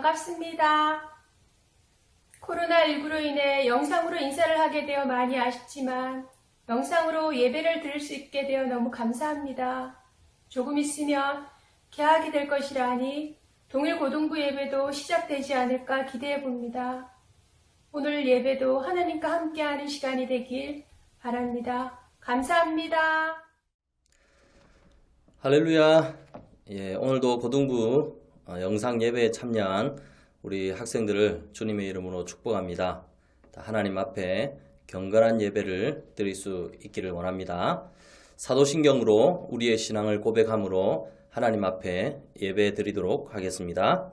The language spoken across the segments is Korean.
반갑습니다. 코로나19로 인해 영상으로 인사를 하게 되어 많이 아쉽지만 영상으로 예배를 드릴 수 있게 되어 너무 감사합니다. 조금 있으면 개학이 될 것이라 하니 동일 고등부 예배도 시작되지 않을까 기대해 봅니다. 오늘 예배도 하나님과 함께하는 시간이 되길 바랍니다. 감사합니다. 할렐루야. 오늘도 고등부 영상 예배에 참여한 우리 학생들을 주님의 이름으로 축복합니다. 하나님 앞에 경건한 예배를 드릴 수 있기를 원합니다. 사도신경으로 우리의 신앙을 고백함으로 하나님 앞에 예배 드리도록 하겠습니다.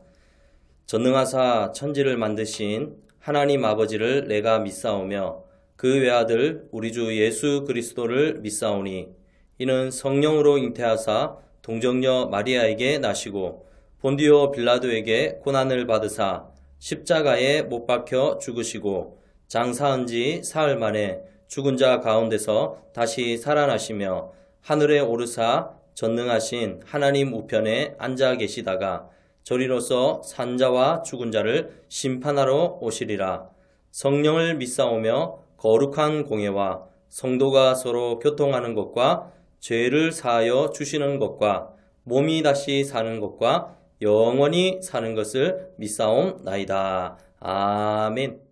전능하사 천지를 만드신 하나님 아버지를 내가 믿사오며 그 외아들 우리 주 예수 그리스도를 믿사오니 이는 성령으로 잉태하사 동정녀 마리아에게 나시고 본디오 빌라도에게 고난을 받으사 십자가에 못 박혀 죽으시고 장사한 지 사흘 만에 죽은 자 가운데서 다시 살아나시며 하늘에 오르사 전능하신 하나님 우편에 앉아 계시다가 저리로서 산 자와 죽은 자를 심판하러 오시리라. 성령을 믿사오며 거룩한 공예와 성도가 서로 교통하는 것과 죄를 사하여 주시는 것과 몸이 다시 사는 것과 영원히 사는 것을 믿사옵나이다. 아멘.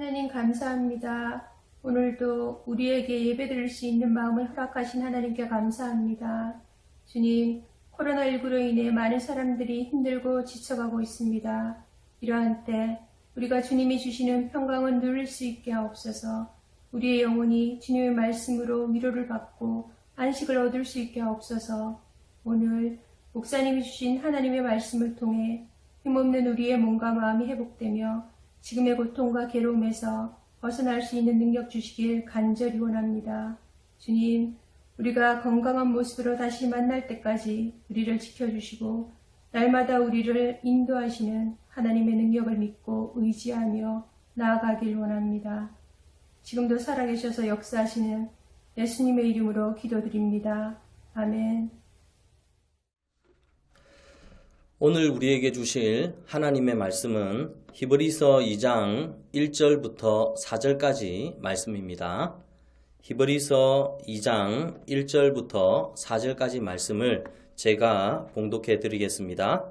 하나님 감사합니다. 오늘도 우리에게 예배드릴 수 있는 마음을 허락하신 하나님께 감사합니다. 주님, 코로나19로 인해 많은 사람들이 힘들고 지쳐가고 있습니다. 이러한 때 우리가 주님이 주시는 평강을 누릴 수 있게 하옵소서. 우리의 영혼이 주님의 말씀으로 위로를 받고 안식을 얻을 수 있게 하옵소서. 오늘 목사님이 주신 하나님의 말씀을 통해 힘없는 우리의 몸과 마음이 회복되며 지금의 고통과 괴로움에서 벗어날 수 있는 능력 주시길 간절히 원합니다. 주님, 우리가 건강한 모습으로 다시 만날 때까지 우리를 지켜주시고 날마다 우리를 인도하시는 하나님의 능력을 믿고 의지하며 나아가길 원합니다. 지금도 살아계셔서 역사하시는 예수님의 이름으로 기도드립니다. 아멘. 오늘 우리에게 주실 하나님의 말씀은 히브리서 2장 1절부터 4절까지 말씀입니다. 히브리서 2장 1절부터 4절까지 말씀을 제가 봉독해 드리겠습니다.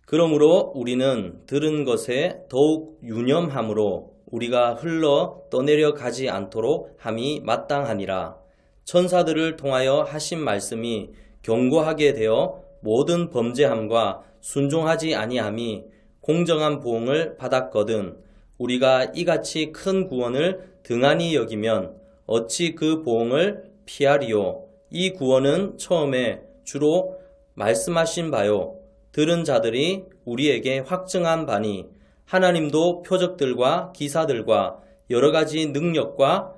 그러므로 우리는 들은 것에 더욱 유념함으로 우리가 흘러 떠내려 가지 않도록 함이 마땅하니라. 천사들을 통하여 하신 말씀이 경고하게 되어 모든 범죄함과 순종하지 아니함이 공정한 보응을 받았거든 우리가 이같이 큰 구원을 등한히 여기면 어찌 그 보응을 피하리요. 이 구원은 처음에 주로 말씀하신 바요 들은 자들이 우리에게 확증한 바니 하나님도 표적들과 기사들과 여러 가지 능력과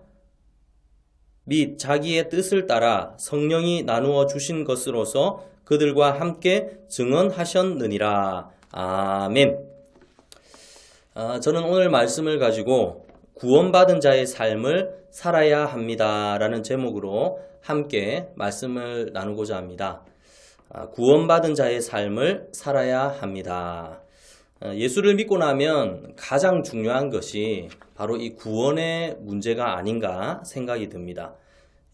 및 자기의 뜻을 따라 성령이 나누어 주신 것으로서 그들과 함께 증언하셨느니라. 아멘. 저는 오늘 말씀을 가지고 구원받은 자의 삶을 살아야 합니다 라는 제목으로 함께 말씀을 나누고자 합니다. 구원받은 자의 삶을 살아야 합니다. 예수를 믿고 나면 가장 중요한 것이 바로 이 구원의 문제가 아닌가 생각이 듭니다.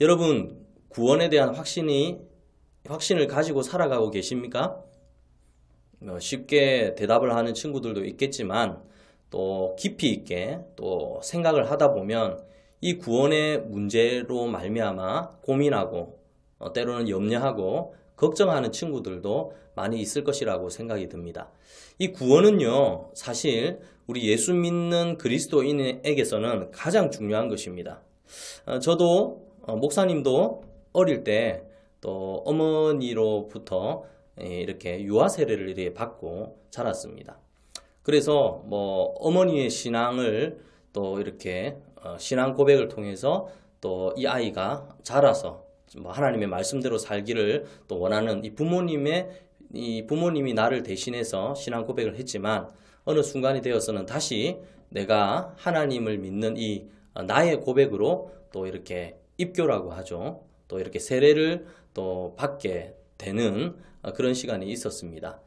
여러분, 구원에 대한 확신을 가지고 살아가고 계십니까? 쉽게 대답을 하는 친구들도 있겠지만 또 깊이 있게 또 생각을 하다 보면 이 구원의 문제로 말미암아 고민하고 때로는 염려하고 걱정하는 친구들도 많이 있을 것이라고 생각이 듭니다. 이 구원은요, 사실 우리 예수 믿는 그리스도인에게서는 가장 중요한 것입니다. 저도 목사님도 어릴 때 또 어머니로부터 이렇게 유아 세례를 이렇게 받고 자랐습니다. 그래서 어머니의 신앙을 또 이렇게 신앙 고백을 통해서 또 이 아이가 자라서 하나님의 말씀대로 살기를 또 원하는 이 부모님이 나를 대신해서 신앙 고백을 했지만 어느 순간이 되어서는 다시 내가 하나님을 믿는 이 나의 고백으로 또 이렇게 입교라고 하죠. 또 이렇게 세례를 또 받게 되는 그런 시간이 있었습니다.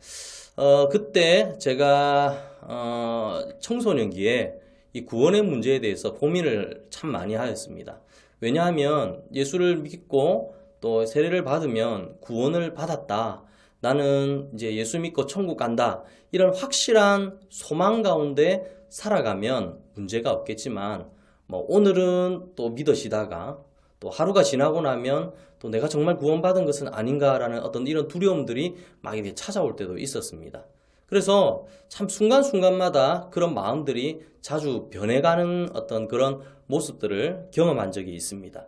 그때 제가 청소년기에 이 구원의 문제에 대해서 고민을 참 많이 하였습니다. 왜냐하면 예수를 믿고 또 세례를 받으면 구원을 받았다. 나는 이제 예수 믿고 천국 간다. 이런 확실한 소망 가운데 살아가면 문제가 없겠지만 오늘은 또 믿으시다가 또 하루가 지나고 나면 또 내가 정말 구원받은 것은 아닌가라는 어떤 이런 두려움들이 막 이렇게 찾아올 때도 있었습니다. 그래서 참 순간순간마다 그런 마음들이 자주 변해가는 어떤 그런 모습들을 경험한 적이 있습니다.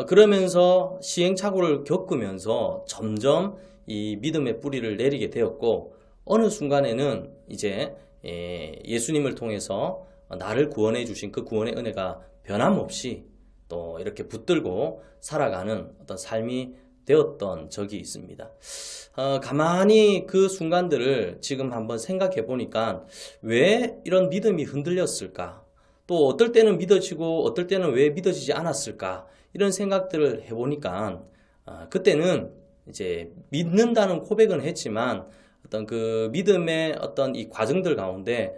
그러면서 시행착오를 겪으면서 점점 이 믿음의 뿌리를 내리게 되었고 어느 순간에는 이제 예수님을 통해서 나를 구원해 주신 그 구원의 은혜가 변함없이 또 이렇게 붙들고 살아가는 어떤 삶이 되었던 적이 있습니다. 가만히 그 순간들을 지금 한번 생각해 보니까 왜 이런 믿음이 흔들렸을까? 또 어떨 때는 믿어지고 어떨 때는 왜 믿어지지 않았을까? 이런 생각들을 해보니까 그때는 이제 믿는다는 고백은 했지만 어떤 그 믿음의 어떤 이 과정들 가운데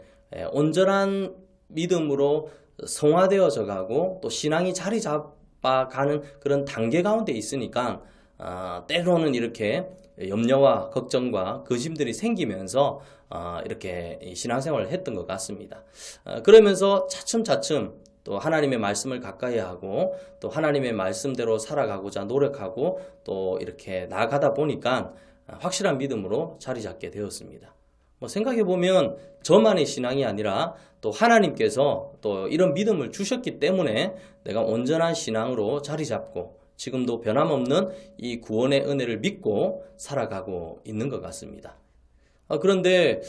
온전한 믿음으로 성화되어져 가고 또 신앙이 자리 잡아가는 그런 단계 가운데 있으니까 때로는 이렇게 염려와 걱정과 근심들이 생기면서 이렇게 신앙생활을 했던 것 같습니다. 그러면서 차츰차츰 또 하나님의 말씀을 가까이 하고 또 하나님의 말씀대로 살아가고자 노력하고 또 이렇게 나아가다 보니까 확실한 믿음으로 자리 잡게 되었습니다. 생각해보면 저만의 신앙이 아니라 또 하나님께서 또 이런 믿음을 주셨기 때문에 내가 온전한 신앙으로 자리 잡고 지금도 변함없는 이 구원의 은혜를 믿고 살아가고 있는 것 같습니다. 그런데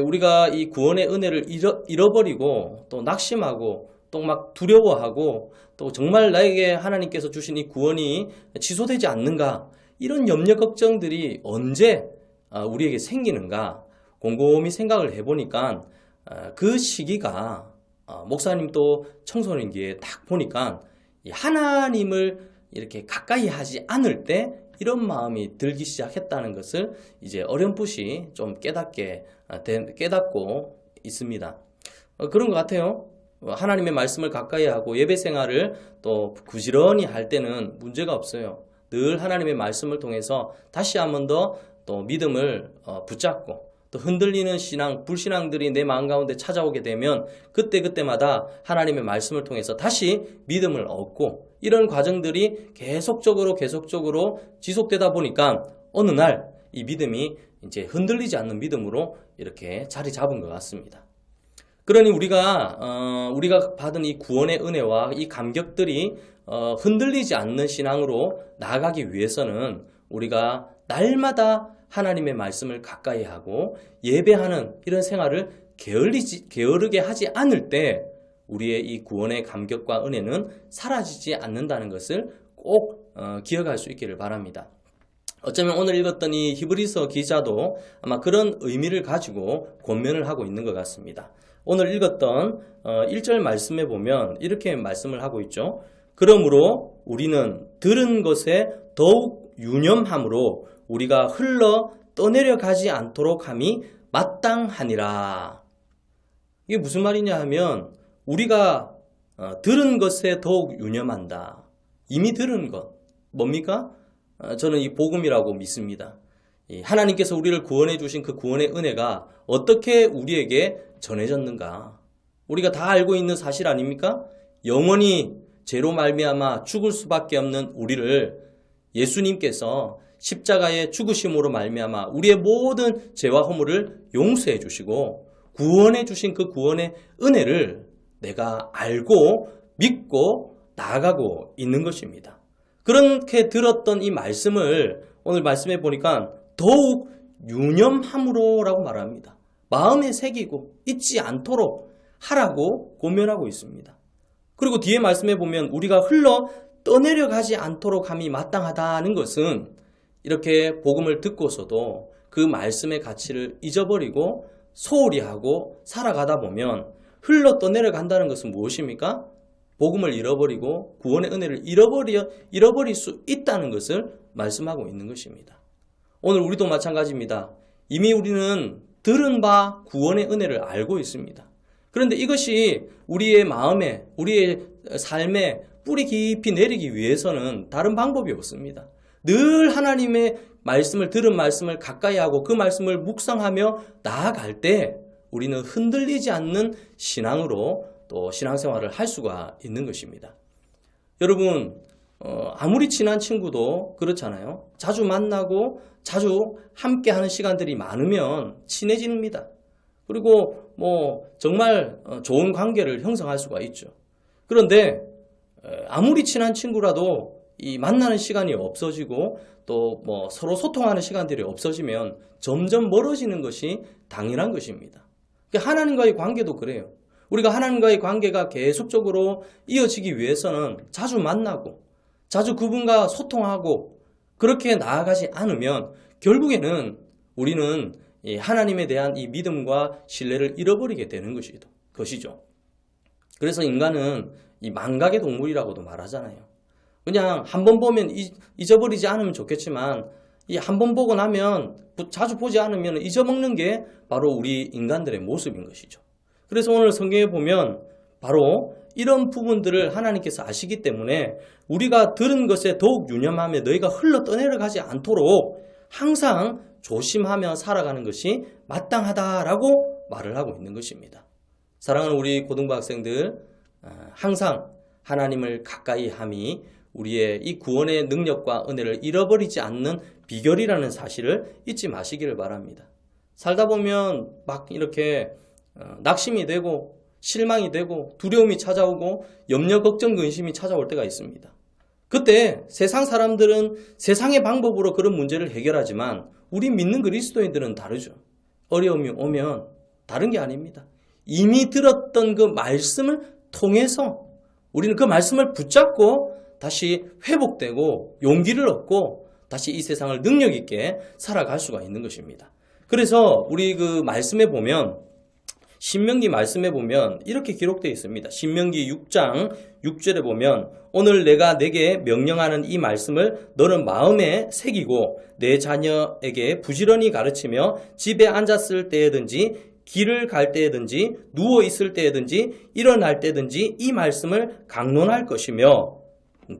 우리가 이 구원의 은혜를 잃어버리고 또 낙심하고 또 막 두려워하고 또 정말 나에게 하나님께서 주신 이 구원이 취소되지 않는가, 이런 염려 걱정들이 언제 우리에게 생기는가 곰곰이 생각을 해보니까 그 시기가 목사님도 청소년기에 딱 보니까 하나님을 이렇게 가까이 하지 않을 때 이런 마음이 들기 시작했다는 것을 이제 어렴풋이 좀 깨닫고 있습니다. 그런 것 같아요. 하나님의 말씀을 가까이 하고 예배 생활을 또 부지런히 할 때는 문제가 없어요. 늘 하나님의 말씀을 통해서 다시 한 번 더 또 믿음을 붙잡고 또 흔들리는 신앙, 불신앙들이 내 마음 가운데 찾아오게 되면 그때마다 하나님의 말씀을 통해서 다시 믿음을 얻고, 이런 과정들이 계속적으로 지속되다 보니까 어느 날 이 믿음이 이제 흔들리지 않는 믿음으로 이렇게 자리 잡은 것 같습니다. 그러니 우리가 받은 이 구원의 은혜와 이 감격들이 흔들리지 않는 신앙으로 나아가기 위해서는 우리가 날마다 하나님의 말씀을 가까이 하고 예배하는 이런 생활을 게으르게 하지 않을 때 우리의 이 구원의 감격과 은혜는 사라지지 않는다는 것을 꼭 기억할 수 있기를 바랍니다. 어쩌면 오늘 읽었던 이 히브리서 기자도 아마 그런 의미를 가지고 권면을 하고 있는 것 같습니다. 오늘 읽었던 1절 말씀에 보면 이렇게 말씀을 하고 있죠. 그러므로 우리는 들은 것에 더욱 유념함으로 우리가 흘러 떠내려가지 않도록 함이 마땅하니라. 이게 무슨 말이냐 하면 우리가 들은 것에 더욱 유념한다. 이미 들은 것 뭡니까? 저는 이 복음이라고 믿습니다. 하나님께서 우리를 구원해 주신 그 구원의 은혜가 어떻게 우리에게 전해졌는가? 우리가 다 알고 있는 사실 아닙니까? 영원히 죄로 말미암아 죽을 수밖에 없는 우리를 예수님께서 십자가의 죽으심으로 말미암아 우리의 모든 죄와 허물을 용서해 주시고 구원해 주신 그 구원의 은혜를 내가 알고 믿고 나아가고 있는 것입니다. 그렇게 들었던 이 말씀을 오늘 말씀해 보니까 더욱 유념함으로라고 말합니다. 마음에 새기고 잊지 않도록 하라고 권면하고 있습니다. 그리고 뒤에 말씀해 보면 우리가 흘러 떠내려가지 않도록 함이 마땅하다는 것은 이렇게 복음을 듣고서도 그 말씀의 가치를 잊어버리고 소홀히 하고 살아가다 보면 흘러 떠내려간다는 것은 무엇입니까? 복음을 잃어버리고 구원의 은혜를 잃어버릴 수 있다는 것을 말씀하고 있는 것입니다. 오늘 우리도 마찬가지입니다. 이미 우리는 들은 바 구원의 은혜를 알고 있습니다. 그런데 이것이 우리의 마음에, 우리의 삶에 뿌리 깊이 내리기 위해서는 다른 방법이 없습니다. 늘 하나님의 말씀을, 들은 말씀을 가까이 하고 그 말씀을 묵상하며 나아갈 때 우리는 흔들리지 않는 신앙으로 또 신앙생활을 할 수가 있는 것입니다. 여러분, 아무리 친한 친구도 그렇잖아요. 자주 만나고 자주 함께 하는 시간들이 많으면 친해집니다. 그리고 정말 좋은 관계를 형성할 수가 있죠. 그런데 아무리 친한 친구라도 이 만나는 시간이 없어지고 또 서로 소통하는 시간들이 없어지면 점점 멀어지는 것이 당연한 것입니다. 하나님과의 관계도 그래요. 우리가 하나님과의 관계가 계속적으로 이어지기 위해서는 자주 만나고 자주 그분과 소통하고 그렇게 나아가지 않으면 결국에는 우리는 하나님에 대한 이 믿음과 신뢰를 잃어버리게 되는 것이죠. 그래서 인간은 이 망각의 동물이라고도 말하잖아요. 그냥 한 번 보면 잊어버리지 않으면 좋겠지만 이 한 번 보고 나면 자주 보지 않으면 잊어먹는 게 바로 우리 인간들의 모습인 것이죠. 그래서 오늘 성경에 보면 바로 이런 부분들을 하나님께서 아시기 때문에 우리가 들은 것에 더욱 유념하며 너희가 흘러 떠내려가지 않도록 항상 조심하며 살아가는 것이 마땅하다라고 말을 하고 있는 것입니다. 사랑하는 우리 고등부 학생들, 항상 하나님을 가까이 함이 우리의 이 구원의 능력과 은혜를 잃어버리지 않는 비결이라는 사실을 잊지 마시기를 바랍니다. 살다 보면 막 이렇게 낙심이 되고 실망이 되고 두려움이 찾아오고 염려, 걱정, 근심이 찾아올 때가 있습니다. 그때 세상 사람들은 세상의 방법으로 그런 문제를 해결하지만 우리 믿는 그리스도인들은 다르죠. 어려움이 오면 다른 게 아닙니다. 이미 들었던 그 말씀을 통해서 우리는 그 말씀을 붙잡고 다시 회복되고 용기를 얻고 다시 이 세상을 능력 있게 살아갈 수가 있는 것입니다. 그래서 우리 그 말씀에 보면 신명기 말씀에 보면 이렇게 기록되어 있습니다. 신명기 6장 6절에 보면 오늘 내가 내게 명령하는 이 말씀을 너는 마음에 새기고 내 자녀에게 부지런히 가르치며 집에 앉았을 때에든지 길을 갈 때에든지 누워 있을 때에든지 일어날 때든지 이 말씀을 강론할 것이며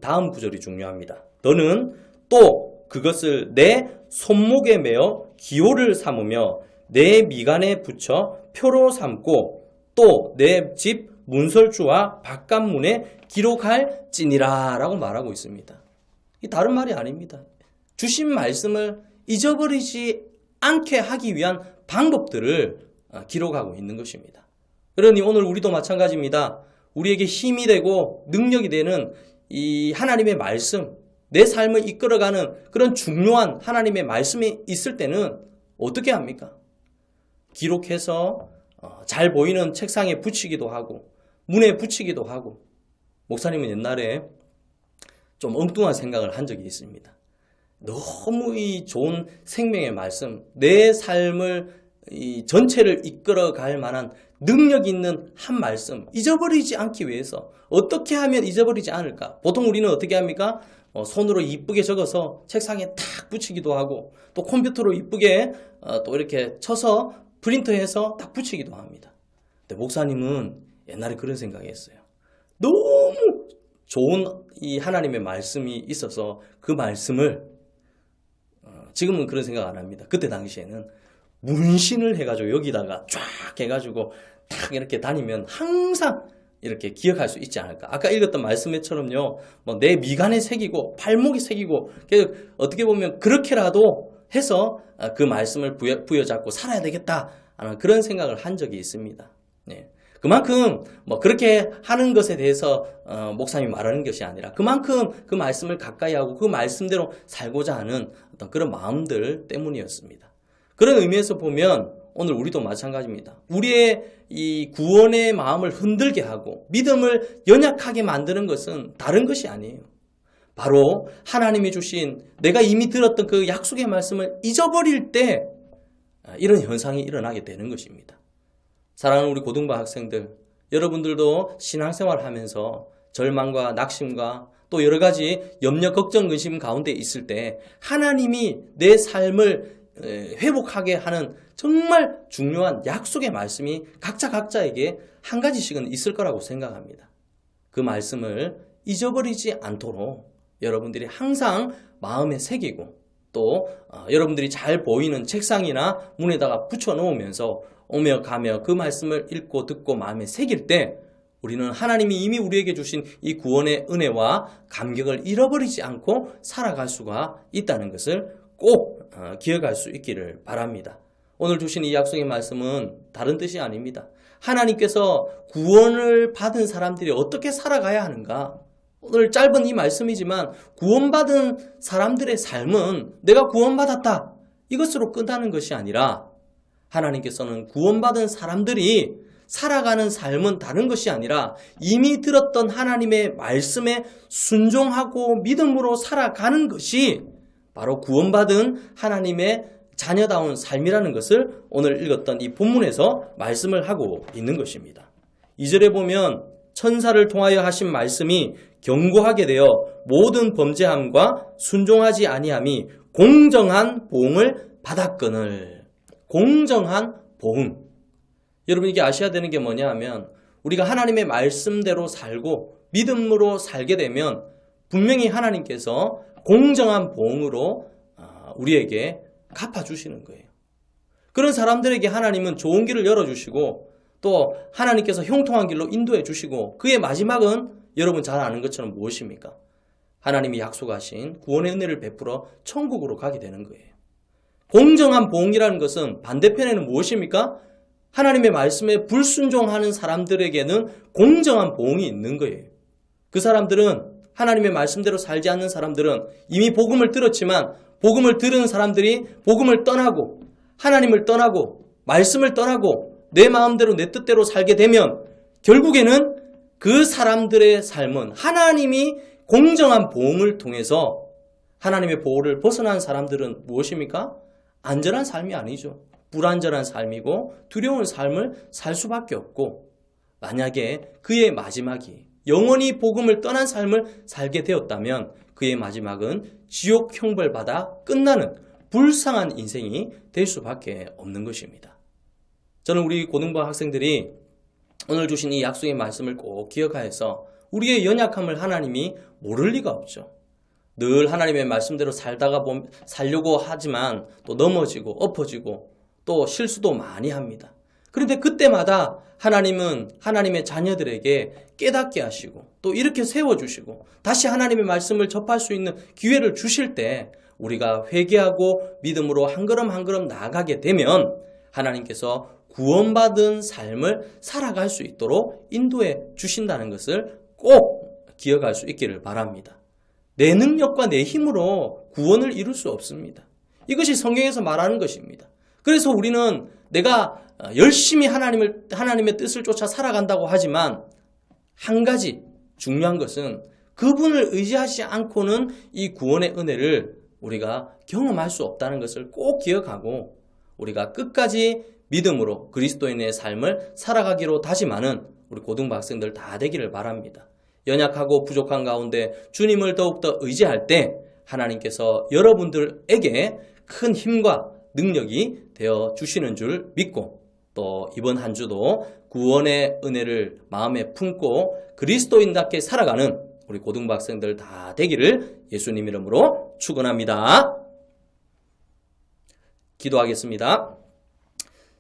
다음 구절이 중요합니다. 너는 또 그것을 내 손목에 매어 기호를 삼으며 내 미간에 붙여 표로 삼고 또 내 집 문설주와 바깥문에 기록할지니라 라고 말하고 있습니다. 이 다른 말이 아닙니다. 주신 말씀을 잊어버리지 않게 하기 위한 방법들을 기록하고 있는 것입니다. 그러니 오늘 우리도 마찬가지입니다. 우리에게 힘이 되고 능력이 되는 이 하나님의 말씀, 내 삶을 이끌어가는 그런 중요한 하나님의 말씀이 있을 때는 어떻게 합니까? 기록해서 잘 보이는 책상에 붙이기도 하고 문에 붙이기도 하고 목사님은 옛날에 좀 엉뚱한 생각을 한 적이 있습니다. 너무 이 좋은 생명의 말씀, 내 삶을 이 전체를 이끌어갈 만한 능력 있는 한 말씀 잊어버리지 않기 위해서 어떻게 하면 잊어버리지 않을까? 보통 우리는 어떻게 합니까? 손으로 이쁘게 적어서 책상에 탁 붙이기도 하고 또 컴퓨터로 이쁘게 또 이렇게 쳐서 프린터해서 딱 붙이기도 합니다. 근데 목사님은 옛날에 그런 생각이었어요. 너무 좋은 이 하나님의 말씀이 있어서 그 말씀을 지금은 그런 생각 안 합니다. 그때 당시에는 문신을 해가지고 여기다가 쫙 해가지고 딱 이렇게 다니면 항상 이렇게 기억할 수 있지 않을까. 아까 읽었던 말씀처럼요, 뭐 내 미간에 새기고 팔목에 새기고 어떻게 보면 그렇게라도 해서 그 말씀을 부여잡고 살아야 되겠다 하는 그런 생각을 한 적이 있습니다. 네. 그만큼 뭐 그렇게 하는 것에 대해서 목사님이 말하는 것이 아니라 그만큼 그 말씀을 가까이 하고 그 말씀대로 살고자 하는 어떤 그런 마음들 때문이었습니다. 그런 의미에서 보면 오늘 우리도 마찬가지입니다. 우리의 이 구원의 마음을 흔들게 하고 믿음을 연약하게 만드는 것은 다른 것이 아니에요. 바로 하나님이 주신 내가 이미 들었던 그 약속의 말씀을 잊어버릴 때 이런 현상이 일어나게 되는 것입니다. 사랑하는 우리 고등부 학생들, 여러분들도 신앙생활 하면서 절망과 낙심과 또 여러 가지 염려, 걱정, 근심 가운데 있을 때 하나님이 내 삶을 회복하게 하는 정말 중요한 약속의 말씀이 각자에게 한 가지씩은 있을 거라고 생각합니다. 그 말씀을 잊어버리지 않도록 여러분들이 항상 마음에 새기고 또 여러분들이 잘 보이는 책상이나 문에다가 붙여 놓으면서 오며 가며 그 말씀을 읽고 듣고 마음에 새길 때 우리는 하나님이 이미 우리에게 주신 이 구원의 은혜와 감격을 잃어버리지 않고 살아갈 수가 있다는 것을 꼭 기억할 수 있기를 바랍니다. 오늘 주신 이 약속의 말씀은 다른 뜻이 아닙니다. 하나님께서 구원을 받은 사람들이 어떻게 살아가야 하는가? 오늘 짧은 이 말씀이지만 구원받은 사람들의 삶은 내가 구원받았다 이것으로 끝나는 것이 아니라 하나님께서는 구원받은 사람들이 살아가는 삶은 다른 것이 아니라 이미 들었던 하나님의 말씀에 순종하고 믿음으로 살아가는 것이 바로 구원받은 하나님의 자녀다운 삶이라는 것을 오늘 읽었던 이 본문에서 말씀을 하고 있는 것입니다. 2절에 보면 천사를 통하여 하신 말씀이 경고하게 되어 모든 범죄함과 순종하지 아니함이 공정한 보응을 받았거늘. 공정한 보응. 여러분 이게 아셔야 되는 게 뭐냐 하면 우리가 하나님의 말씀대로 살고 믿음으로 살게 되면 분명히 하나님께서 공정한 보응으로 우리에게 갚아주시는 거예요. 그런 사람들에게 하나님은 좋은 길을 열어주시고 또 하나님께서 형통한 길로 인도해 주시고 그의 마지막은 여러분 잘 아는 것처럼 무엇입니까? 하나님이 약속하신 구원의 은혜를 베풀어 천국으로 가게 되는 거예요. 공정한 보응이라는 것은 반대편에는 무엇입니까? 하나님의 말씀에 불순종하는 사람들에게는 공정한 보응이 있는 거예요. 그 사람들은 하나님의 말씀대로 살지 않는 사람들은 이미 복음을 들었지만 복음을 들은 사람들이 복음을 떠나고 하나님을 떠나고 말씀을 떠나고 내 마음대로 내 뜻대로 살게 되면 결국에는 그 사람들의 삶은 하나님이 공정한 보응을 통해서 하나님의 보호를 벗어난 사람들은 무엇입니까? 안전한 삶이 아니죠. 불안전한 삶이고 두려운 삶을 살 수밖에 없고 만약에 그의 마지막이 영원히 복음을 떠난 삶을 살게 되었다면 그의 마지막은 지옥 형벌받아 끝나는 불쌍한 인생이 될 수밖에 없는 것입니다. 저는 우리 고등부 학생들이 오늘 주신 이 약속의 말씀을 꼭 기억하여서 우리의 연약함을 하나님이 모를 리가 없죠. 늘 하나님의 말씀대로 살려고 하지만 또 넘어지고 엎어지고 또 실수도 많이 합니다. 그런데 그때마다 하나님은 하나님의 자녀들에게 깨닫게 하시고 또 이렇게 세워주시고 다시 하나님의 말씀을 접할 수 있는 기회를 주실 때 우리가 회개하고 믿음으로 한 걸음 한 걸음 나아가게 되면 하나님께서 구원받은 삶을 살아갈 수 있도록 인도해 주신다는 것을 꼭 기억할 수 있기를 바랍니다. 내 능력과 내 힘으로 구원을 이룰 수 없습니다. 이것이 성경에서 말하는 것입니다. 그래서 우리는 내가 열심히 하나님의 뜻을 쫓아 살아간다고 하지만 한 가지 중요한 것은 그분을 의지하지 않고는 이 구원의 은혜를 우리가 경험할 수 없다는 것을 꼭 기억하고 우리가 끝까지 믿음으로 그리스도인의 삶을 살아가기로 다짐하는 우리 고등부 학생들 다 되기를 바랍니다. 연약하고 부족한 가운데 주님을 더욱더 의지할 때 하나님께서 여러분들에게 큰 힘과 능력이 되어 주시는 줄 믿고 또 이번 한 주도 구원의 은혜를 마음에 품고 그리스도인답게 살아가는 우리 고등부 학생들 다 되기를 예수님 이름으로 축원합니다. 기도하겠습니다.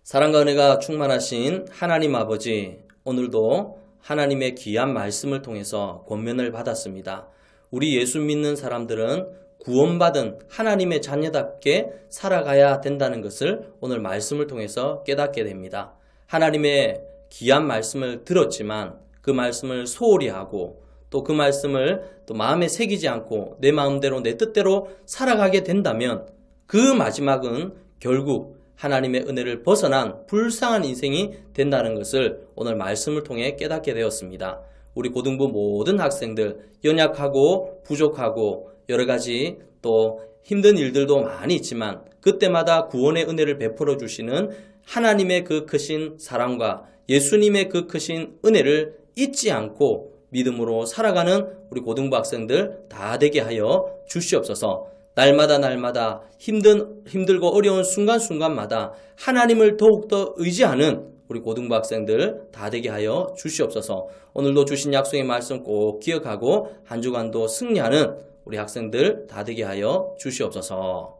사랑과 은혜가 충만하신 하나님 아버지, 오늘도 하나님의 귀한 말씀을 통해서 권면을 받았습니다. 우리 예수 믿는 사람들은 구원받은 하나님의 자녀답게 살아가야 된다는 것을 오늘 말씀을 통해서 깨닫게 됩니다. 하나님의 귀한 말씀을 들었지만 그 말씀을 소홀히 하고 또 그 말씀을 또 마음에 새기지 않고 내 마음대로 내 뜻대로 살아가게 된다면 그 마지막은 결국 하나님의 은혜를 벗어난 불쌍한 인생이 된다는 것을 오늘 말씀을 통해 깨닫게 되었습니다. 우리 고등부 모든 학생들 연약하고 부족하고 여러 가지 또 힘든 일들도 많이 있지만 그때마다 구원의 은혜를 베풀어 주시는 하나님의 그 크신 사랑과 예수님의 그 크신 은혜를 잊지 않고 믿음으로 살아가는 우리 고등부 학생들 다 되게 하여 주시옵소서. 날마다 힘들고 어려운 순간순간마다 하나님을 더욱더 의지하는 우리 고등부 학생들 다 되게 하여 주시옵소서. 오늘도 주신 약속의 말씀 꼭 기억하고 한 주간도 승리하는 우리 학생들 다 되게 하여 주시옵소서.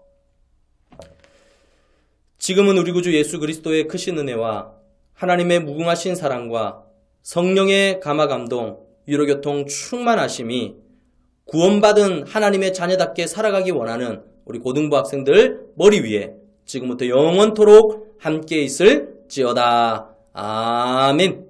지금은 우리 구주 예수 그리스도의 크신 은혜와 하나님의 무궁하신 사랑과 성령의 감화감동, 위로교통 충만하심이 구원받은 하나님의 자녀답게 살아가기 원하는 우리 고등부 학생들 머리 위에 지금부터 영원토록 함께 있을지어다. 아멘.